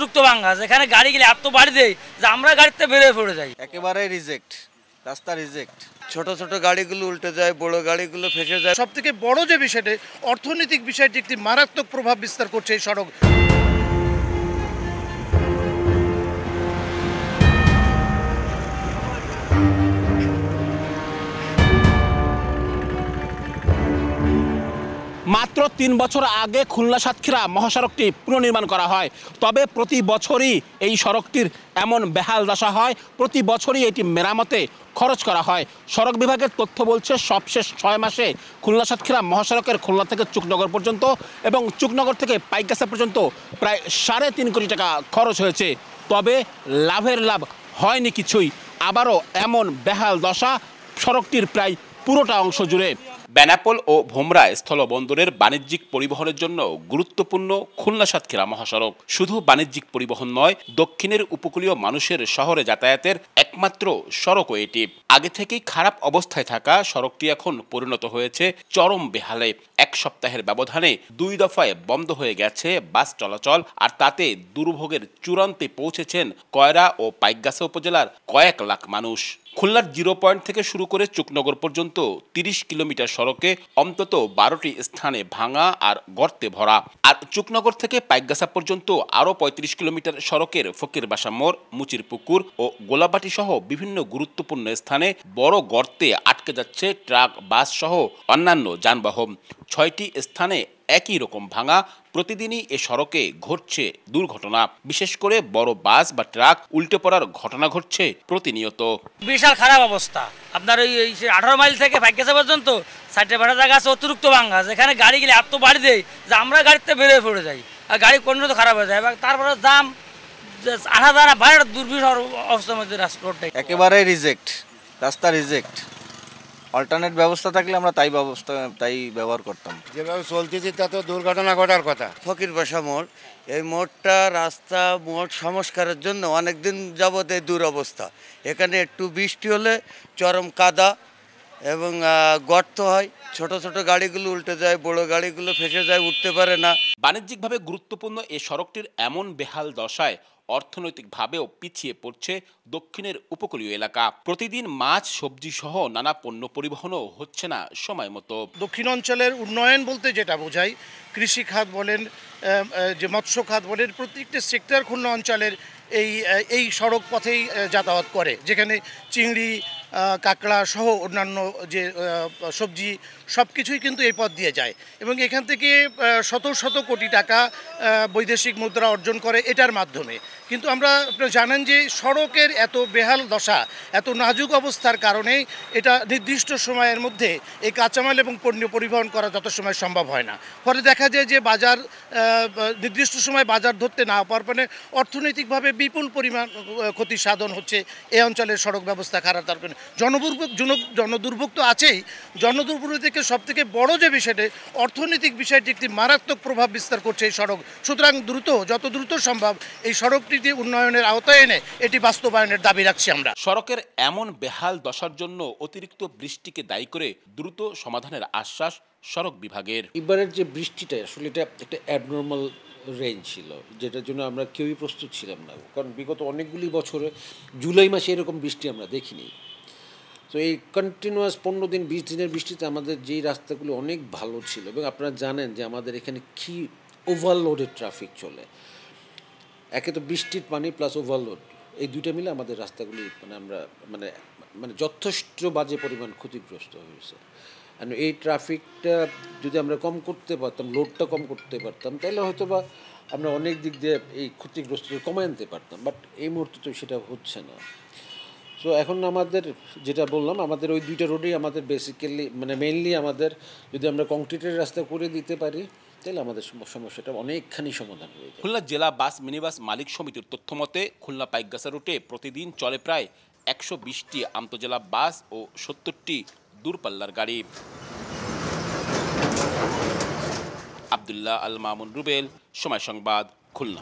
অতিরিক্ত ভাঙা, যেখানে গাড়ি গেলে এত বাড়ি দেয় যে আমরা গাড়িতে বেরিয়ে পড়ে যাই। একেবারে রিজেক্ট, রাস্তা রিজেক্ট। ছোট ছোট গাড়িগুলো উল্টে যায়, বড় গাড়িগুলো ফেসে যায়। সব থেকে বড় যে বিষয়টি, অর্থনৈতিক বিষয়টি একটি মারাত্মক প্রভাব বিস্তার করছে এই সড়ক। মাত্র ৩ বছর আগে খুলনা সাতক্ষীরা মহাসড়কটি পুনর্নির্মাণ করা হয়, তবে প্রতি বছরই এই সড়কটির এমন বেহাল দশা হয়, প্রতি বছরই এটি মেরামতে খরচ করা হয়। সড়ক বিভাগের তথ্য বলছে সবশেষ 6 মাসে খুলনা সাতক্ষীরা মহাসড়কের খুলনা থেকে চুকনগর পর্যন্ত এবং চুকনগর থেকে পাইকগাছা পর্যন্ত প্রায় ৩.৫ কোটি টাকা খরচ হয়েছে। তবে লাভের লাভ হয়নি কিছুই। আবারও এমন বেহাল দশা সড়কটির প্রায় পুরোটা অংশ জুড়ে। বেনাপোল ও ভোমরা স্থলবন্দরের বাণিজ্যিক পরিবহনের জন্য গুরুত্বপূর্ণ খুলনা সাতক্ষীরা মহাসড়ক শুধু বাণিজ্যিক পরিবহন নয়, দক্ষিণের উপকূলীয় মানুষের শহরে যাতায়াতের একমাত্র সড়কও এটি। আগে থেকেই খারাপ অবস্থায় থাকা সড়কটি এখন পরিণত হয়েছে চরম বেহালে। 1 সপ্তাহের ব্যবধানে 2 দফায় বন্ধ হয়ে গেছে বাস চলাচল, আর তাতে দুর্ভোগের চূড়ান্তে পৌঁছেছেন কয়রা ও পাইকগাছা উপজেলার কয়েক লাখ মানুষ। খুলনার 0 পয়েন্ট থেকে শুরু করে চুকনগর পর্যন্ত 30 কিলোমিটার সড়কে অন্তত 12টি স্থানে ভাঙা আর গর্তে ভরা। আর চুকনগর থেকে পাইকগাছা পর্যন্ত আরও 35 কিলোমিটার সড়কের ফকিরবাসা মোড়, মুচির পুকুর ও গোলাবাটি সহ বিভিন্ন গুরুত্বপূর্ণ স্থানে বড় গর্তে আটকে যাচ্ছে ট্রাক, বাস সহ অন্যান্য যানবাহন। 6টি স্থানে একই রকম ভাঙা। প্রতিদিনই এ সড়কে ঘটছে দুর্ঘটনা, বিশেষ করে বড় বাস বা ট্রাক উল্টে পড়ার ঘটনা ঘটছে প্রতিনিয়ত। বিশাল খারাপ অবস্থা। আপনার ওই 18 মাইল থেকে পাইকগাছা পর্যন্ত 60 ভাড়া জায়গা আছে অতিরিক্ত ভাঙা, যেখানে গাড়ি গেলে এত বাড়ি দেয় যে আমরা গাড়িতে বেরিয়ে পড়ে যাই, আর গাড়ি পরিণত খারাপ হয়ে যায়। এবং তারপরে জাম, আঠা দ্বারা বাইরে দুর্বিষহ অবস্থার মধ্যে রোডটা একেবারে রিজেক্ট, রাস্তা রিজেক্ট। অল্টারনেট ব্যবস্থা থাকলে আমরা তাই ব্যবহার করতাম। যেভাবে চলতেছি তাতে দুর্ঘটনা ঘটার কথা। ফকিরবাসা মোড়, এই মোড়টা রাস্তা মোড় সংস্কারের জন্য অনেকদিন যাবত এই দুরবস্থা। এখানে একটু বৃষ্টি হলে চরম কাদা এবং গর্ত হয়, ছোট ছোট গাড়িগুলো উল্টে যায়, বড় গাড়িগুলো ফেসে যায়, উঠতে পারে না। বাণিজ্যিকভাবে গুরুত্বপূর্ণ এ সড়কটির এমন বেহাল দশায় অর্থনৈতিকভাবেও পিছিয়ে পড়ছে দক্ষিণের উপকূলীয় এলাকা। প্রতিদিন মাছ, সবজি সহ নানা পণ্য পরিবহনও হচ্ছে না সময় মতো। দক্ষিণ অঞ্চলের উন্নয়ন বলতে যেটা বোঝায়, কৃষি খাত বলেন, যে মৎস্য খাত বলেন, প্রত্যেকটা সেক্টর খুলনা অঞ্চলের এই সড়ক পথেই যাতায়াত করে, যেখানে চিংড়ি, কাঁকড়া সহ অন্যান্য যে সবজি সব কিছুই কিন্তু এই পথ দিয়ে যায় এবং এখান থেকে শত শত কোটি টাকা বৈদেশিক মুদ্রা অর্জন করে এটার মাধ্যমে। কিন্তু আপনারা জানেন যে সড়কের এত বেহাল দশা, এত নাজুক অবস্থার কারণে এটা নির্দিষ্ট সময়ের মধ্যে এই কাঁচামাল এবং পণ্য পরিবহন করা যত সময় সম্ভব হয় না। ফলে দেখা যায় যে বাজার নির্দিষ্ট সময় বাজার ধরতে না পাওয়ার ফলে অর্থনৈতিকভাবে বিপুল পরিমাণ ক্ষতি সাধন হচ্ছে এই অঞ্চলের সড়ক ব্যবস্থা খারাপ। তার কারণে জনদুর্ভোগ তো আছেই, জনদুর্ভোগ থেকে সবথেকে বড় যে বিষয়টি, অর্থনৈতিক বিষয়টি একটি মারাত্মক প্রভাব বিস্তার করছে এই সড়ক। সুতরাং যত দ্রুত সম্ভব এই সড়কটি উন্নয়নের আওতায় এনে এটি বাস্তবায়নের দাবি রাখছি আমরা। সড়কের এমন বেহাল দশার জন্য অতিরিক্ত বৃষ্টিকে দায়ী করে দ্রুত সমাধানের আশ্বাস সড়ক বিভাগের। এবারের যে বৃষ্টিটা আসলে এটা একটা অ্যাবনর্মাল রেঞ্জ ছিল, যেটার জন্য আমরা কেউই প্রস্তুত ছিলাম না, কারণ বিগত অনেকগুলি বছরে জুলাই মাসে এরকম বৃষ্টি আমরা দেখিনি। তো এই কন্টিনিউয়াস 15 দিন 20 দিনের বৃষ্টিতে আমাদের যেই রাস্তাগুলো অনেক ভালো ছিল, এবং আপনারা জানেন যে আমাদের এখানে কি ওভারলোডেড ট্রাফিক চলে। একে তো বৃষ্টির পানি প্লাস ওভারলোড, এই দুইটা মিলে আমাদের রাস্তাগুলি আমরা যথেষ্ট বাজে পরিমাণ ক্ষতিগ্রস্ত হয়েছে। আর এই ট্রাফিকটা যদি আমরা কম করতে পারতাম, লোডটা কম করতে পারতাম, তাহলে হয়তো বা আমরা অনেক দিক দিয়ে এই ক্ষতিগ্রস্ত কমায় আনতে পারতাম, বাট এই মুহূর্তে তো সেটা হচ্ছে না। সো এখন আমাদের যেটা বললাম, আমাদের ওই দুইটা রোডেই আমাদের বেসিক্যালি মেইনলি আমাদের যদি আমরা কংক্রিটের রাস্তা করে দিতে পারি তাহলে আমাদের সমস্যাটা অনেকখানি সমাধান হয়ে যায়। খুলনা জেলা বাস মিনিবাস মালিক সমিতির তথ্য মতে খুলনা পাইকগাছা রুটে প্রতিদিন চলে প্রায় 120টি আন্তজেলা বাস ও 70টি দূরপাল্লার গাড়ি। আব্দুল্লাহ আল মামুন রুবেল, সময় সংবাদ, খুলনা।